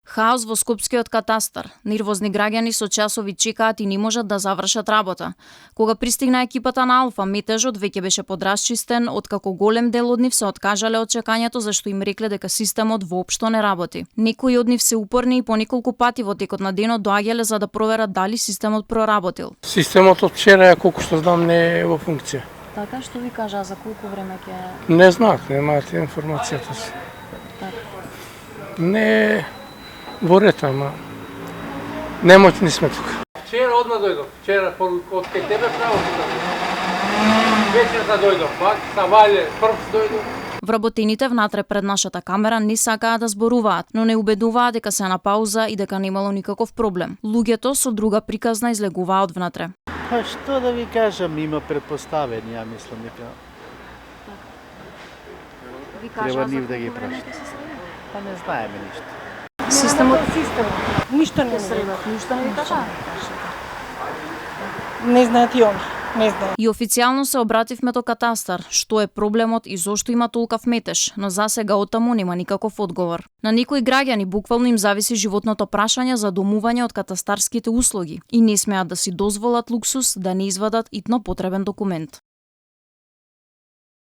Хаос во Скопскиот катастар. Нервозни граѓани со часови чекаат и не можат да завршат работа. Кога пристигна екипата на Алфа, метежот веќе беше подрасчистен, откако голем дел од нив се откажале од чекањето зашто им рекле дека системот воопшто не работи. Некои од нив се упорни и по неколку пати во текот на денот доаѓале за да проверат дали системот проработил. Системот од вчера, колку што знам, не е во функција. Така, што ви кажа за колку време ќе... Не знаат, немаат информацијата си. Не во ред, ама немотни сме тука. Вчера одма дојдов, вчера од кај тебе право тука. Вечерта дојдов, пак са вале, прв дојдов. Вработените внатре пред нашата камера не сакаат да зборуваат, но не убедуваат дека се на пауза и дека немало никаков проблем. Луѓето со друга приказна излегуваат внатре. Па што да ви кажам, има предпоставени, ја мислам дека треба нив да ги прашат. Па не знаеме ништо. Системот ништо не средат, ништо не ви кажа. Не знаат и они, не знаат. И официјално се обративме до катастар, што е проблемот и зошто има толкав метеж, но засега оттаму нема никаков одговор. На некои граѓани буквално им зависи животното прашање за домување од катастарските услуги и не смеат да си дозволат луксус да не извадат итно потребен документ.